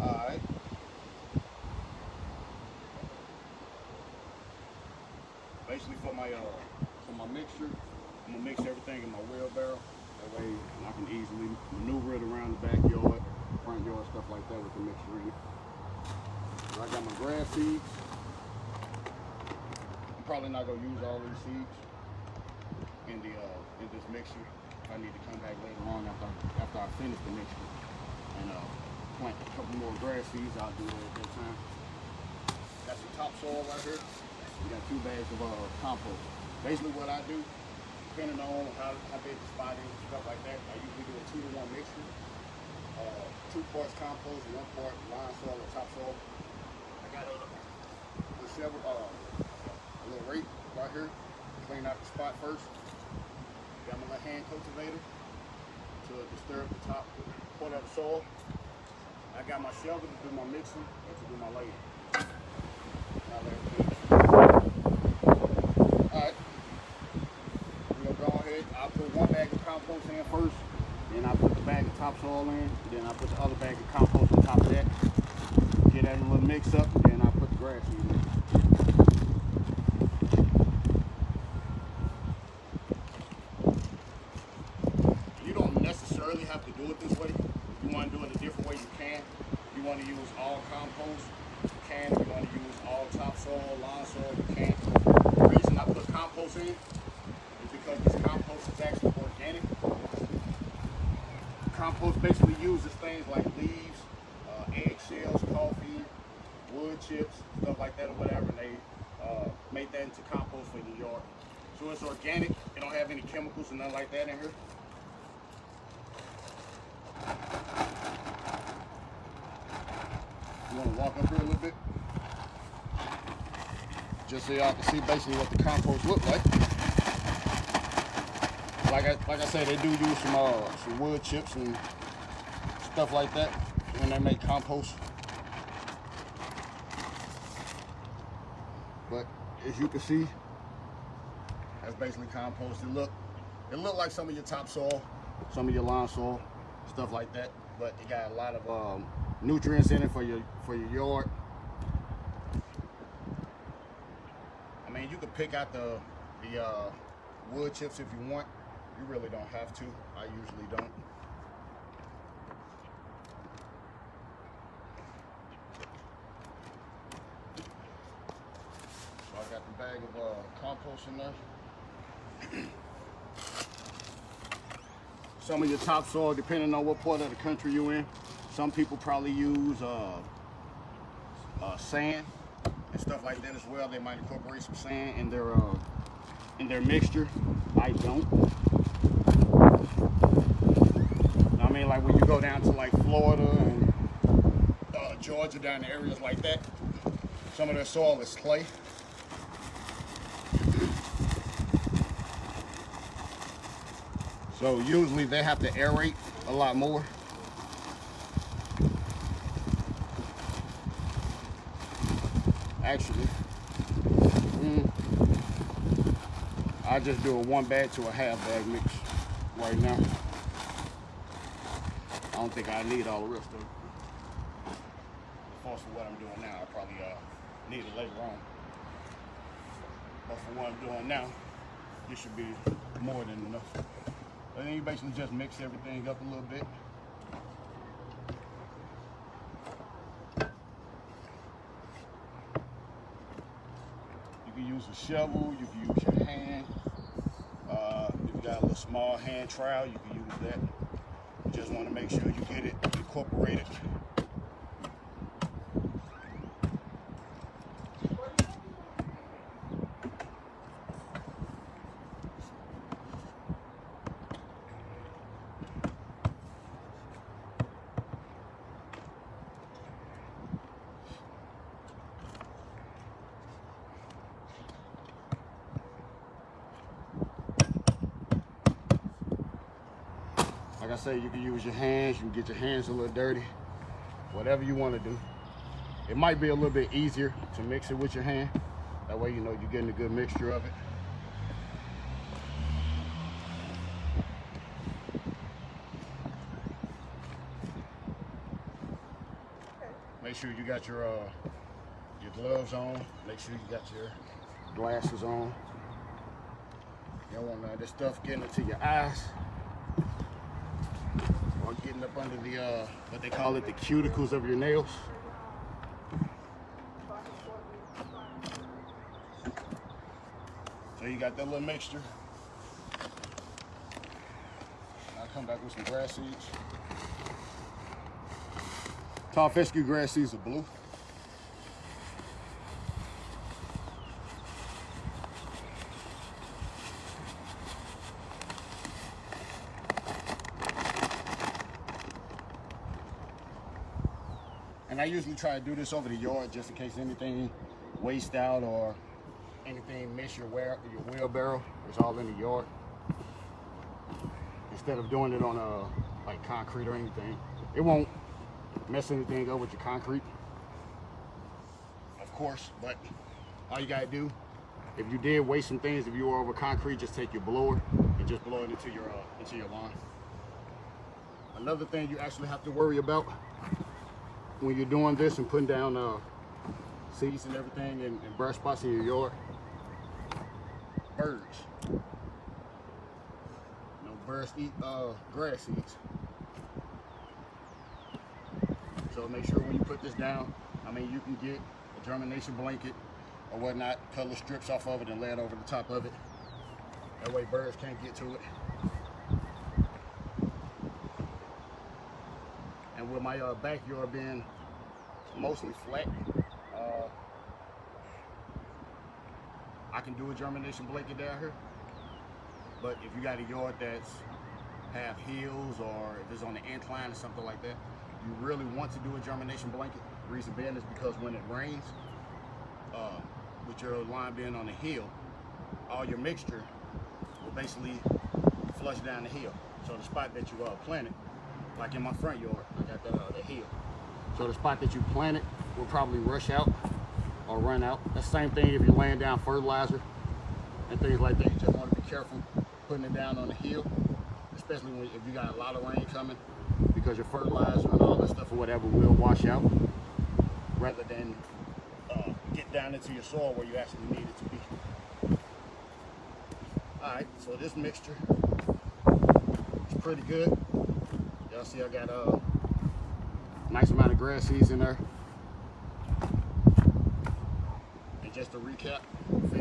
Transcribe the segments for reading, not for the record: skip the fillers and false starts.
Alright. Basically for my mixture, I'm gonna mix everything in my wheelbarrow. That way I can easily maneuver it around the backyard, front yard, stuff like that with the mixture in it. So I got my grass seeds. I'm probably not gonna use all these seeds in this mixture. I need to come back later on after I finish the mixture and plant a couple more grass seeds. I'll do that at that time. Got some topsoil right here. We got 2 bags of compost. Basically what I do, depending on how big the spot is and stuff like that, I usually do a 2-to-1 mixture. 2 parts compost and 1 part lime soil or topsoil. I got a little rake right here. Clean out the spot first. Got my little hand cultivator to disturb the top part of the soil. I got my shovel to do my mixing and to do my laying. Alright. We're gonna go ahead. I'll put 1 bag of compost in first, then I'll put the bag of topsoil in, then I'll put the other bag of compost on top of that. Get that a little mix up, then I'll put the grass seed in. Have to do it this way. If you want to do it a different way, you can. If you want to use all compost, you can. If you want to use all topsoil, lawn soil, you can. The reason I put compost in is because this compost is actually organic. Compost basically uses things like leaves, eggshells, coffee, wood chips, stuff like that or whatever, and they make that into compost for your yard. So it's organic. It don't have any chemicals and nothing like that in here. You want to walk up here a little bit, just so y'all can see basically what the compost looks like. Like I said, they do use some wood chips and stuff like that when they make compost. But as you can see, that's basically compost. It look like some of your topsoil, some of your lawn soil, stuff like that. But it got a lot of nutrients in it for your yard. I mean, you can pick out the wood chips if you want. You really don't have to. I usually don't. So I got the bag of compost in there. Some of your topsoil, depending on what part of the country you're in. Some people probably use sand and stuff like that as well. They might incorporate some sand in their mixture. I don't. I mean, like when you go down to like Florida and Georgia, down in areas like that, some of their soil is clay. So usually they have to aerate a lot more. Actually, I just do a 1 bag to a half bag mix right now. I don't think I need all the rest of it. For what I'm doing now, I probably need it later on. But for what I'm doing now, this should be more than enough. And then you basically just mix everything up a little bit. You can use a shovel, you can use your hand. If you got a little small hand trowel, you can use that. You just want to make sure you get it incorporated. Like I say, you can use your hands, you can get your hands a little dirty, whatever you want to do. It might be a little bit easier to mix it with your hand. That way you know you're getting a good mixture of it. Make sure you got your gloves on. Make sure you got your glasses on. You don't want none of this stuff getting into your eyes or getting up under the what they call it, the cuticles of your nails. So you got that little mixture. I'll come back with some grass seeds. Tall fescue grass seeds are blue. And I usually try to do this over the yard just in case anything waste out or anything miss your wheelbarrow. It's all in the yard. Instead of doing it on like concrete or anything. It won't mess anything up with your concrete, of course, but all you gotta do, if you did waste some things, if you were over concrete, just take your blower and just blow it into your lawn. Another thing you actually have to worry about when you're doing this and putting down seeds and everything in brush spots in your yard, birds. You know, birds eat grass seeds. So make sure when you put this down, I mean, you can get a germination blanket or whatnot, cut little strips off of it and lay it over the top of it. That way birds can't get to it. And with my backyard being mostly flat, I can do a germination blanket down here. But if you got a yard that's have hills or if it's on the incline or something like that, you really want to do a germination blanket. The reason being is because when it rains, with your lawn being on the hill, all your mixture will basically flush down the hill. So the spot that you planted, like in my front yard, I got the hill. So the spot that you planted will probably rush out or run out. That's the same thing if you're laying down fertilizer and things like that. You just want to be careful putting it down on the hill, especially if you got a lot of rain coming, because your fertilizer and all that stuff or whatever will wash out rather than get down into your soil where you actually need it to be. Alright, so this mixture is pretty good. Y'all see I got a nice amount of grass seeds in there. And just to recap, if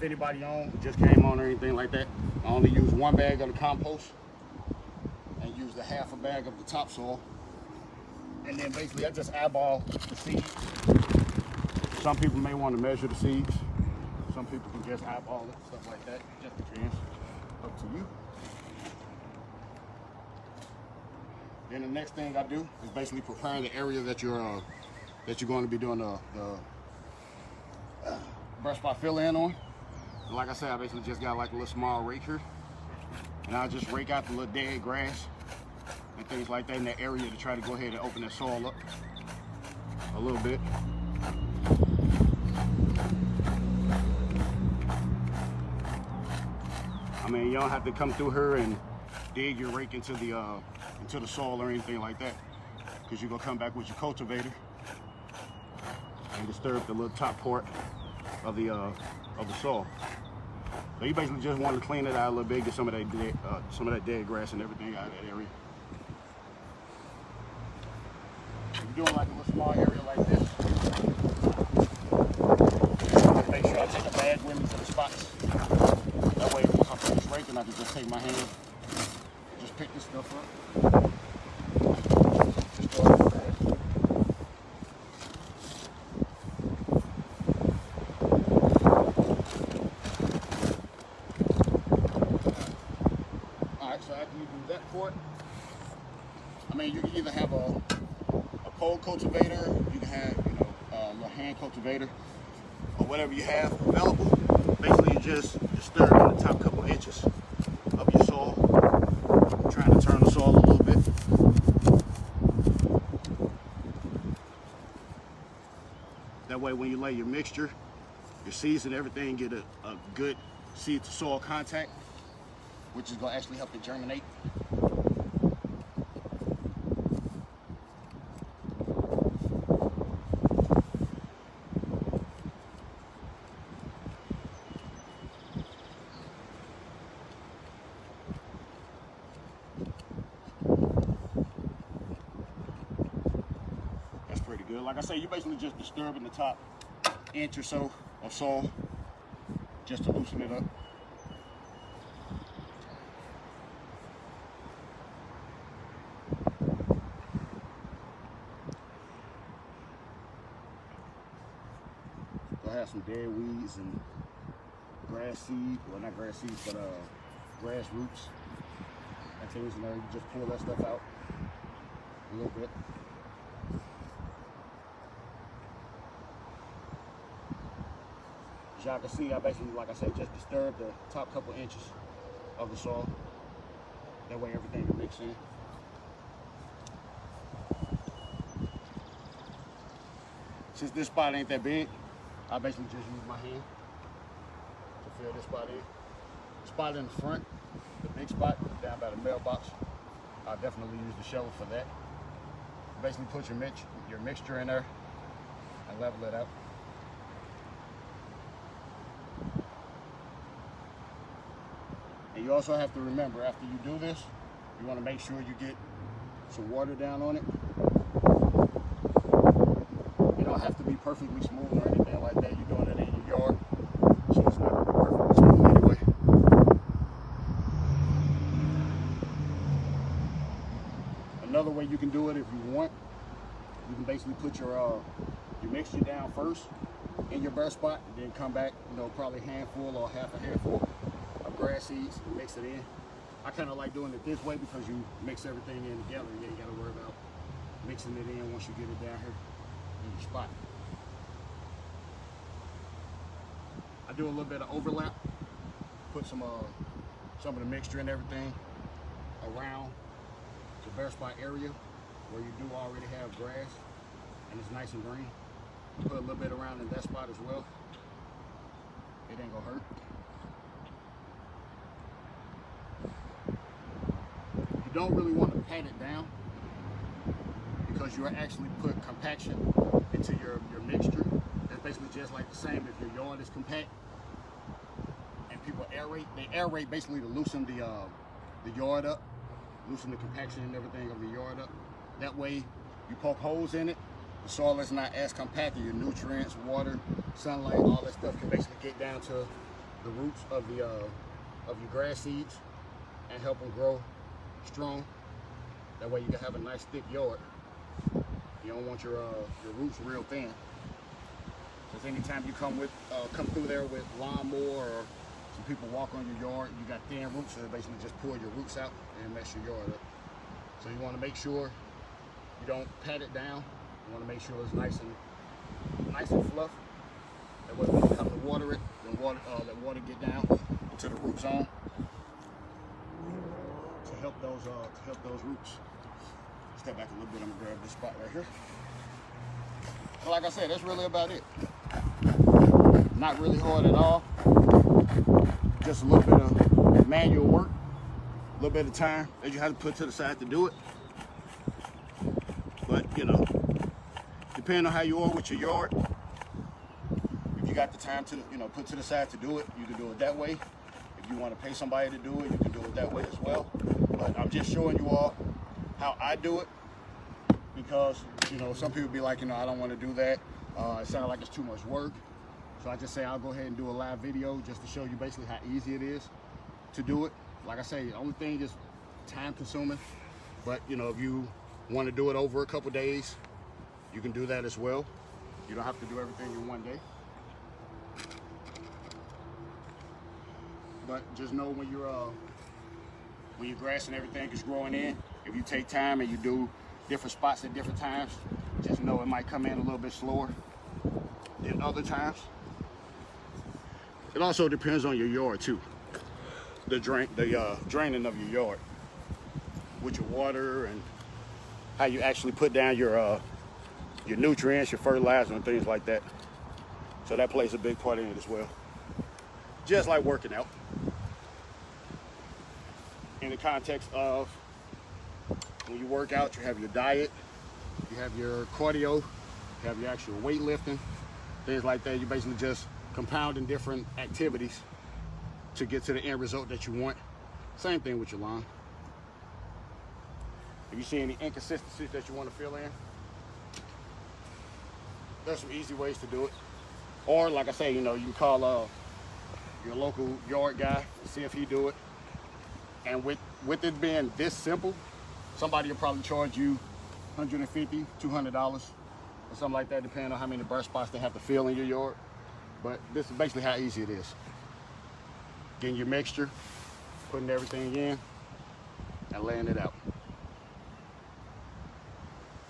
anybody just came on or anything like that, I only use 1 bag of the compost and use the half a bag of the topsoil. And then basically I just eyeball the seeds. Some people may want to measure the seeds. Some people can just eyeball it, stuff like that. Just depends. Up to you. Then the next thing I do is basically prepare the area that you're going to be doing the brush spot fill in on. And like I said, I basically just got like a little small rake here, and I'll just rake out the little dead grass and things like that in that area to try to go ahead and open that soil up a little bit. I mean, you don't have to come through here and dig your rake into the soil or anything like that, because you're gonna come back with your cultivator and disturb the little top part of the soil. So you basically just want to clean it out a little bit, get some of that dead grass and everything out of that area. If you're doing like a little small area like this, make sure I take a bag with me to the spots. That way, once I finish raking, I can just take my hand, just pick this stuff up. Just throw it in the bag. Alright, so after you do that for it, I mean, you can either have a pole cultivator, you can have, a little hand cultivator, or whatever you have available. Basically, you just disturb in the top couple inches of your soil, trying to turn the soil a little bit. That way, when you lay your mixture, your seeds and everything get a good seed to soil contact, which is going to actually help it germinate. pretty good. Like I say, you're basically just disturbing the top inch or so of soil just to loosen it up. You'll have some dead weeds and grass seed, well not grass seeds, but grass roots and things in there. You just pull that stuff out a little bit. As y'all can see, I basically, like I said, just disturbed the top couple inches of the soil. That way everything can mix in. Since this spot ain't that big, I basically just use my hand to fill this spot in. The spot in the front, the big spot down by the mailbox, I'll definitely use the shovel for that. Basically put your mixture in there and level it out. And you also have to remember, after you do this, you want to make sure you get some water down on it. You don't have to be perfectly smooth or anything like that. You're doing it in your yard, so it's not perfectly smooth anyway. Another way you can do it if you want, you can basically put your mixture down first in your bare spot, and then come back, probably a handful or half a handful of grass seeds, mix it in. I kind of like doing it this way because you mix everything in together. You ain't got to worry about mixing it in once you get it down here in your spot. I do a little bit of overlap, put some of the mixture and everything around the bare spot area where you do already have grass and it's nice and green. Put a little bit around in that spot as well. It ain't gonna hurt. You don't really want to pat it down because you actually put compaction into your mixture. That's basically just like the same if your yard is compact and people aerate. They aerate basically to loosen the yard up, loosen the compaction and everything of the yard up. That way you poke holes in it, the soil is not as compact, your nutrients, water, sunlight, all that stuff can basically get down to the roots of your grass seeds and help them grow strong. That way you can have a nice thick yard. You don't want your roots real thin. Because anytime you come through there with lawnmower or some people walk on your yard, you got thin roots, so they basically just pull your roots out and mess your yard up. So you want to make sure you don't pat it down. You want to make sure it's nice and fluff. That way when you come to water it, then let water get down into the root zone to help those roots. Step back a little bit. I'm gonna grab this spot right here. And like I said, that's really about it. Not really hard at all. Just a little bit of manual work, a little bit of time that you have to put to the side to do it. But depending on how you are with your yard, if you got the time to put to the side to do it, you can do it that way. If you want to pay somebody to do it, you can do it that way as well. But I'm just showing you all how I do it because some people be like, I don't want to do that. It sounds like it's too much work. So I just say I'll go ahead and do a live video just to show you basically how easy it is to do it. Like I say, the only thing is time consuming. But if you want to do it over a couple days, you can do that as well. You don't have to do everything in one day. But just know when your grass and everything is growing in, if you take time and you do different spots at different times, just know it might come in a little bit slower than other times. It also depends on your yard too. The draining of your yard with your water and how you actually put down your nutrients, your fertilizer and things like that. So that plays a big part in it as well. Just like working out. In the context of when you work out, you have your diet, you have your cardio, you have your actual weightlifting, things like that. You basically just compounding different activities to get to the end result that you want. Same thing with your lawn. If you see any inconsistencies that you want to fill in, there's some easy ways to do it. Or like I say, you know, you can call your local yard guy and see if he do it. And with it being this simple, somebody will probably charge you $150, $200 or something like that, depending on how many burst spots they have to fill in your yard. But this is basically how easy it is. Getting your mixture, putting everything in, and laying it out.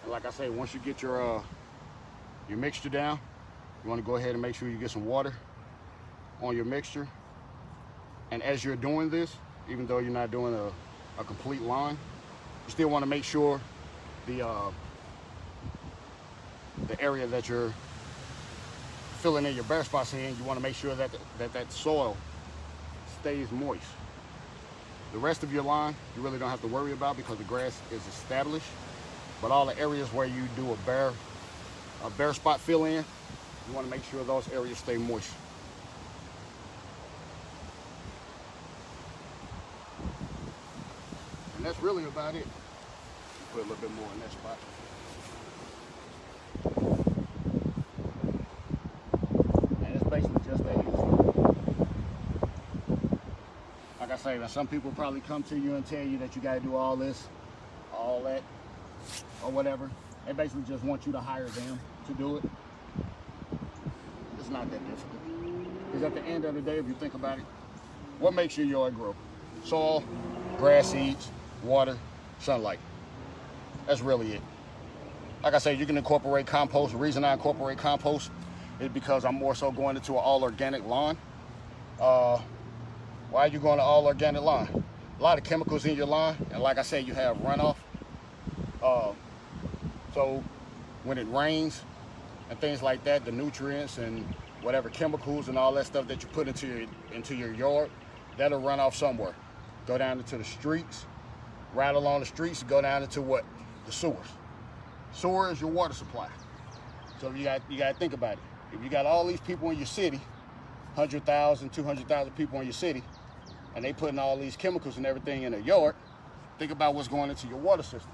And like I say, once you get your mixture down, you want to go ahead and make sure you get some water on your mixture. And as you're doing this, even though you're not doing a complete line, you still want to make sure the area that you're filling in your bare spots in, you want to make sure that that soil stays moist. The rest of your line, you really don't have to worry about because the grass is established. But all the areas where you do a bare spot fill in, you want to make sure those areas stay moist. And that's really about it. Put a little bit more in that spot. And it's basically just that easy. Like I say, some people probably come to you and tell you that you got to do all this, all that, or whatever. They basically just want you to hire them to do it. It's not that difficult. Because at the end of the day, if you think about it, what makes your yard grow? Soil, grass seeds, water, sunlight. That's really it. Like I say, you can incorporate compost. The reason I incorporate compost is because I'm more so going into an all-organic lawn. Why are you going to all-organic lawn? A lot of chemicals in your lawn, and like I said, you have runoff. So when it rains and things like that, the nutrients and whatever chemicals and all that stuff that you put into your yard, that'll run off somewhere. Go down into the streets, right along the streets, go down into what? The sewers. Sewer is your water supply. So you got to think about it. If you got all these people in your city, 100,000, 200,000 people in your city, and they putting all these chemicals and everything in their yard, think about what's going into your water system.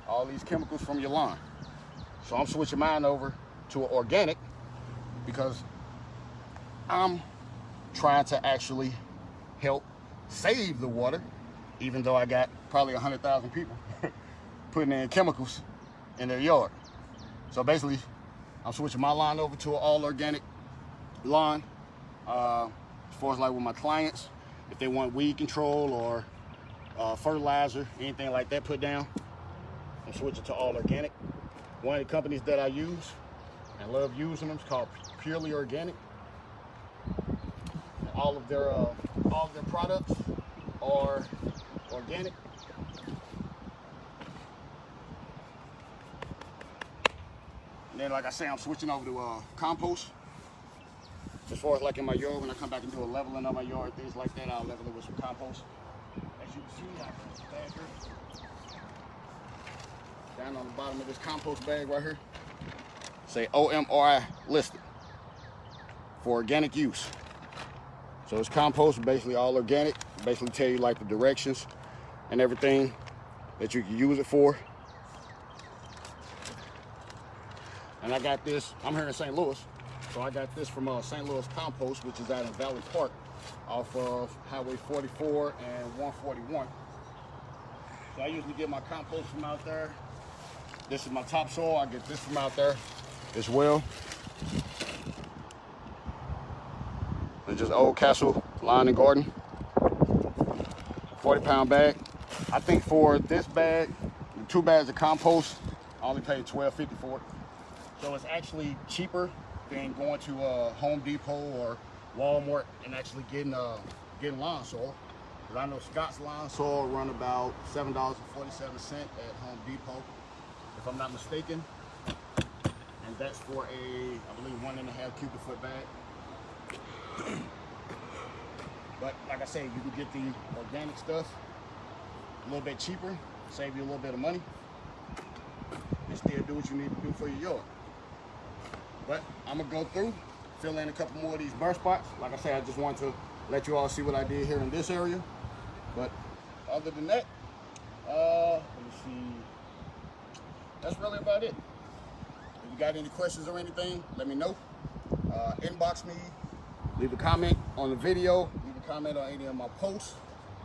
All these chemicals from your lawn. So I'm switching mine over to an organic because I'm trying to actually help save the water, even though I got probably 100,000 people putting in chemicals in their yard. So basically, I'm switching my lawn over to an all-organic lawn. As far as like with my clients, if they want weed control or fertilizer, anything like that put down, I'm switching to all organic. One of the companies that I use and love using them is called Purely Organic. And all of their products are organic. And then, like I say, I'm switching over to compost. As far as like in my yard, when I come back and do a leveling on my yard, things like that, I'll level it with some compost. As you can see, I have this bag here. Down on the bottom of this compost bag right here, say OMRI listed for organic use. So it's compost, basically all organic. Basically tell you like the directions and everything that you can use it for. And I got this, I'm here in St. Louis, so I got this from St. Louis Compost, which is out in Valley Park off of Highway 44 and 141. So I usually get my compost from out there. This is my topsoil. I get this from out there as well. It's just Old Castle Lawn and Garden. 40-pound bag. I think for this bag, 2 bags of compost, I only paid $12.50 for it. So it's actually cheaper than going to Home Depot or Walmart and actually getting lawn soil. Because I know Scott's lawn soil run about $7.47 at Home Depot, if I'm not mistaken. And that's for I believe 1.5 cubic foot bag. But like I say, you can get the organic stuff a little bit cheaper, save you a little bit of money, and still do what you need to do for your yard. But I'm gonna go through, fill in a couple more of these burn spots. Like I say, I just want to let you all see what I did here in this area. But other than that, let me see. That's really about it. You got any questions or anything, let me know. Inbox me, leave a comment on the video, leave a comment on any of my posts,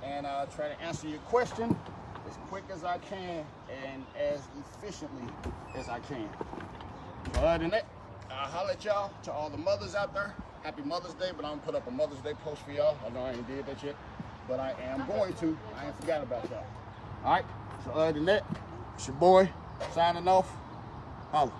and I'll try to answer your question as quick as I can and as efficiently as I can. So other than that, I'll holler at y'all. To all the mothers out there, happy Mother's Day, but I'm gonna put up a Mother's Day post for y'all. I know I ain't did that yet, but I am going to. I ain't forgot about y'all. All right, so other than that, it's your boy signing off. Holla.